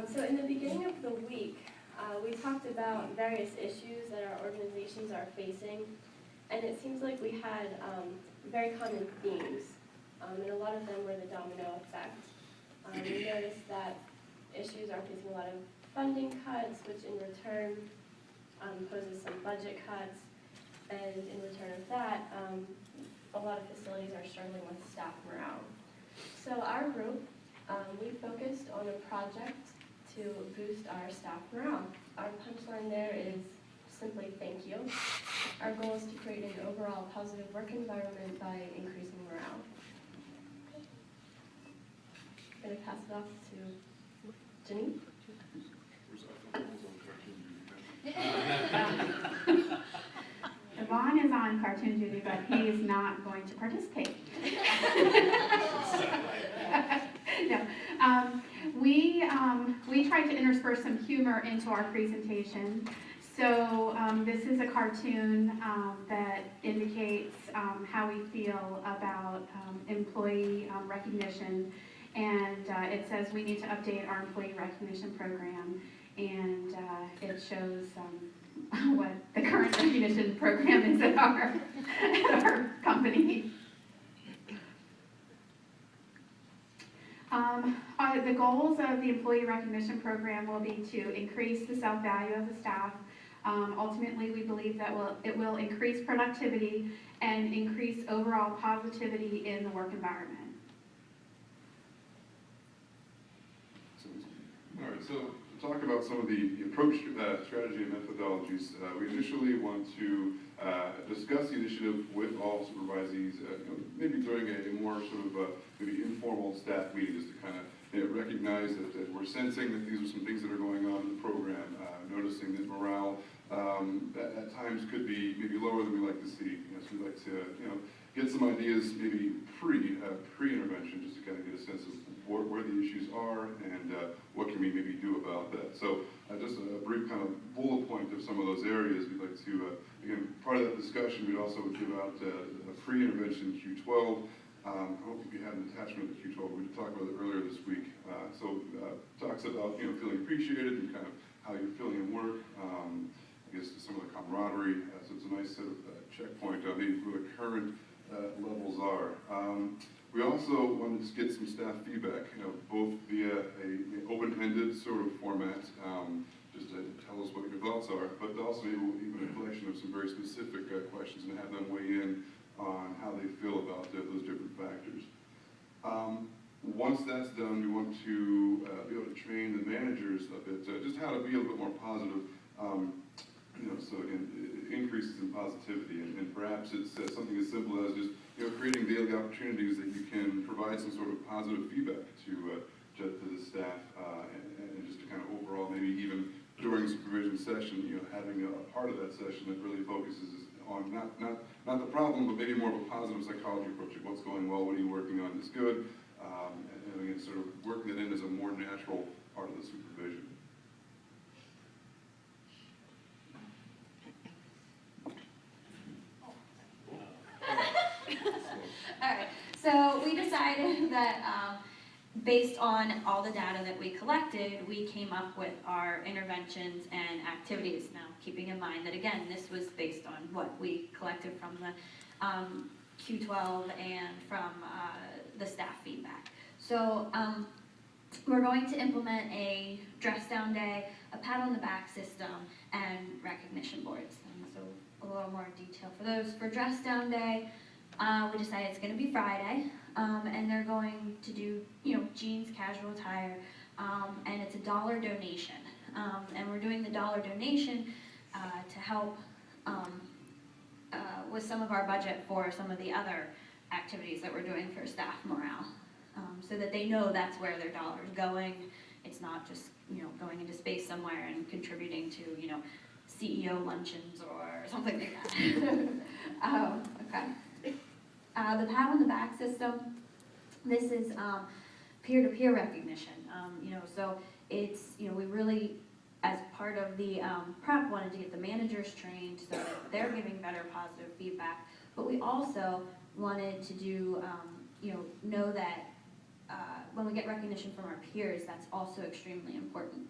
So in the beginning of the week, we talked about various issues that our organizations are facing, and it seems like we had very common themes, and a lot of them were the domino effect. We noticed that issues are facing a lot of funding cuts, which in return poses some budget cuts, and in return of that, a lot of facilities are struggling with staff morale. So our group, we focused on a project to boost our staff morale. Our punchline there is simply thank you. Our goal is to create an overall positive work environment by increasing morale. I'm going to pass it off to Janine. Yvonne is on cartoon duty, but he is not going to participate. No. We tried to intersperse some humor into our presentation. So this is a cartoon that indicates how we feel about employee recognition. And it says we need to update our employee recognition program. And it shows what the current recognition program is at our company. The goals of the employee recognition program will be to increase the self-value of the staff. Ultimately, we believe that it will increase productivity and increase overall positivity in the work environment. All right, so to talk about some of the approach, strategy, and methodologies, we initially want to discuss the initiative with all supervisees, maybe during a more sort of maybe informal staff meeting, just to kind of recognize that we're sensing that these are some things that are going on in the program, noticing that morale at times could be maybe lower than we like to see. So we'd like to get some ideas maybe pre-intervention, just to kind of get a sense of where the issues are and what can we maybe do about that. So just a brief kind of bullet point of some of those areas we'd like to, again, part of that discussion we'd also give out a pre-intervention Q12. I don't think we had an attachment to Q12, we talked about it earlier this week. Talks about feeling appreciated and kind of how you're feeling in work. I guess some of the camaraderie, so it's a nice set of checkpoint on where the current levels are. We also wanted to get some staff feedback, both via an open-ended sort of format, just to tell us what your thoughts are, but also even a collection of some very specific questions and have them weigh in on how they feel about those different factors. Once that's done, we want to be able to train the managers a bit, just how to be a little bit more positive. So again, increases in positivity, and perhaps it's something as simple as just creating daily opportunities that you can provide some sort of positive feedback to the staff, and just to kind of overall, maybe even during supervision session, having a part of that session that really focuses on not the problem, but maybe more of a positive psychology approach of what's going well, what are you working on that's good, and again, sort of working that in as a more natural part of the supervision. All right, so we decided that based on all the data that we collected, we came up with our interventions and activities. Now, keeping in mind that, again, this was based on what we collected from the Q12 and from the staff feedback. So we're going to implement a dress down day, a pat on the back system, and recognition boards. And so a little more detail for those. For dress down day, we decided it's going to be Friday, and they're going to do, jeans, casual attire, and it's a $1 donation. And we're doing the $1 donation to help with some of our budget for some of the other activities that we're doing for staff morale, so that they know that's where their dollar's going. It's not just, going into space somewhere and contributing to, CEO luncheons or something like that. Okay. The pat on the back system, this is peer-to-peer recognition. So it's, we really, as part of the prep, wanted to get the managers trained so that they're giving better positive feedback. But we also wanted to do, know that when we get recognition from our peers, that's also extremely important.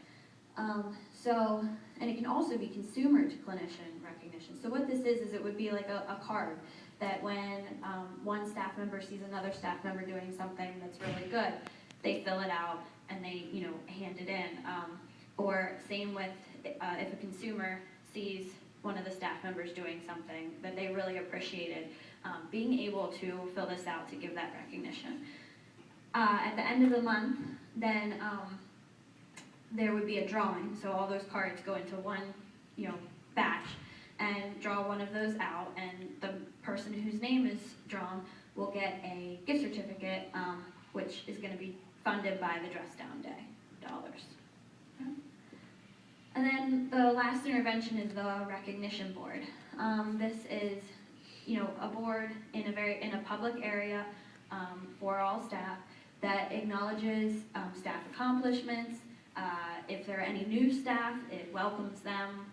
And it can also be consumer to clinician recognition. So what this is it would be like a card that when one staff member sees another staff member doing something that's really good, they fill it out and they, hand it in. Or same with if a consumer sees one of the staff members doing something that they really appreciated, being able to fill this out to give that recognition. At the end of the month, then there would be a drawing. So all those cards go into one, batch and draw one of those out, and the person whose name is drawn will get a gift certificate, which is going to be funded by the Dress Down Day dollars. Okay. And then the last intervention is the recognition board. This is, a board in a public area for all staff that acknowledges staff accomplishments. If there are any new staff, it welcomes them,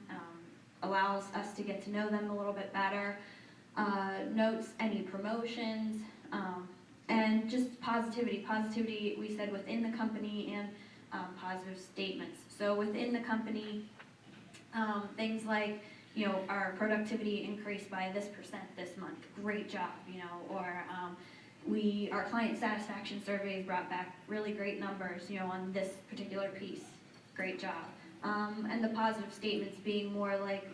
allows us to get to know them a little bit better, notes any promotions, and just positivity. Positivity, we said, within the company, and positive statements. So within the company, things like, our productivity increased by this % this month, great job, or our client satisfaction surveys brought back really great numbers, on this particular piece, great job. And the positive statements being more like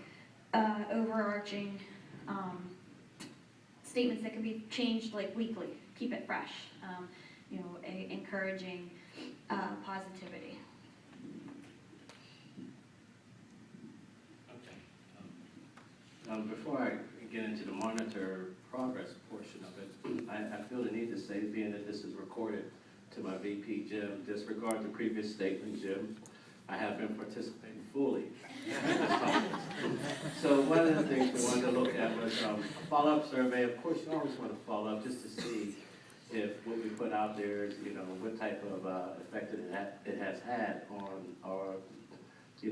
overarching statements that can be changed like weekly, keep it fresh, encouraging positivity. Okay. Before I get into the monitor progress portion of it, I feel the need to say, being that this is recorded, to my VP, Jim, disregard the previous statement, Jim. I have been participating fully in this conference. So one of the things we wanted to look at was a follow-up survey. Of course, you always want to follow up just to see if what we put out there is, what type of effect it has had on our,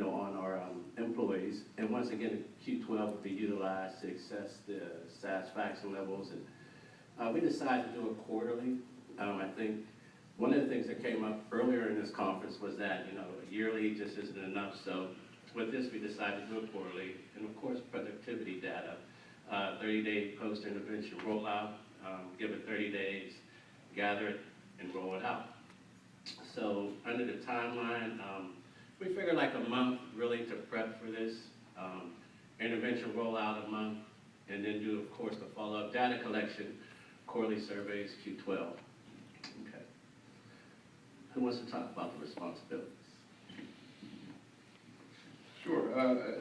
on our employees. And once again, Q12 will be utilized to assess the satisfaction levels. And we decided to do it quarterly. I think one of the things that came up earlier in this conference was that, yearly just isn't enough. So with this, we decided to do it quarterly. And of course, productivity data, 30-day post-intervention rollout, give it 30 days, gather it, and roll it out. So under the timeline, we figured like a month really to prep for this. Intervention rollout a month, and then do, of course, the follow-up data collection, quarterly surveys, Q12. Okay. Who wants to talk about the responsibilities? Sure.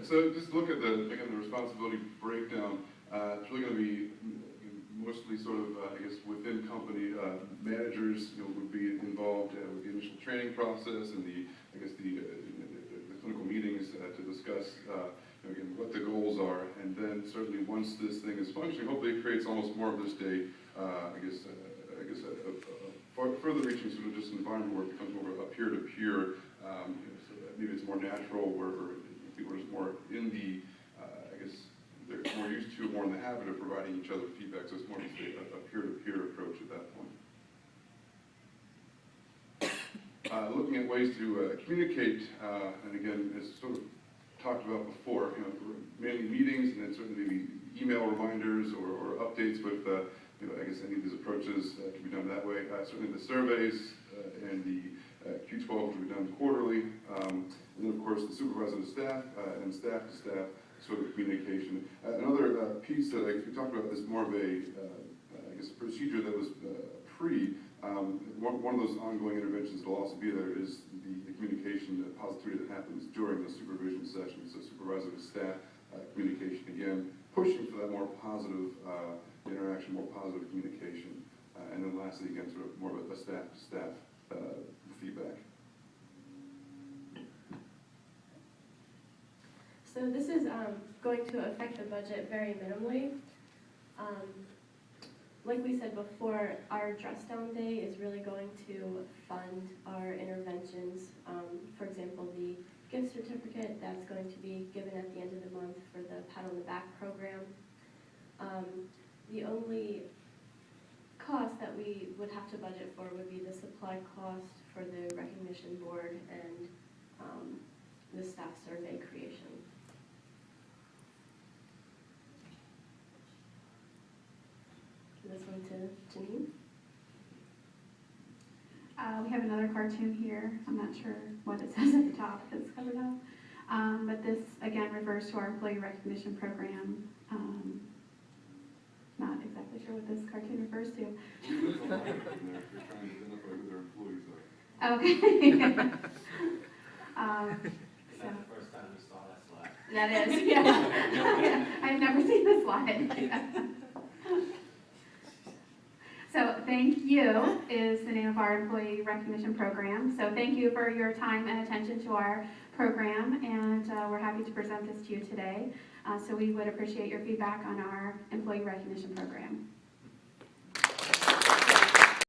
So just look at the responsibility breakdown. It's really going to be mostly sort of, within company managers, would be involved with the initial training process and the clinical meetings to discuss, again, what the goals are. And then certainly once this thing is functioning, hopefully it creates almost more of this day, a further reaching sort of just an environment where it becomes more of a peer-to-peer, so that maybe it's more natural where people are just more in the, they're more used to, more in the habit of providing each other feedback, so it's more of a peer-to-peer approach at that point. Looking at ways to communicate, and again, as sort of talked about before, mainly meetings, and then certainly maybe email reminders or updates with, any of these approaches can be done that way. Certainly the surveys and the Q12 can be done quarterly, and then of course the supervisor to staff and staff to staff sort of communication. Another piece that we talked about is more of a, procedure that was one of those ongoing interventions that will also be there is the communication, the positivity that happens during the supervision session. So supervisor to staff communication, again, pushing for that more positive interaction, more positive communication. And then lastly, again, sort of more of a staff-to-staff feedback. So this is going to affect the budget very minimally. Like we said before, our Dress Down Day is really going to fund our interventions. For example, the gift certificate that's going to be given at the end of the month for the Pat on the Back program. The only cost that we would have to budget for would be the supply cost for the recognition board and the staff survey creation. This one to me. We have another cartoon here. I'm not sure what it says at the top that's covered up. But this, again, refers to our employee recognition program. Not exactly sure what this cartoon refers to. There's a lot of them in there. They're trying to identify who their employees are. Okay. Is that the first time we saw that slide? That is, yeah. I've never seen this slide. So thank you is the name of our employee recognition program. So thank you for your time and attention to our program, and we're happy to present this to you today. So we would appreciate your feedback on our employee recognition program.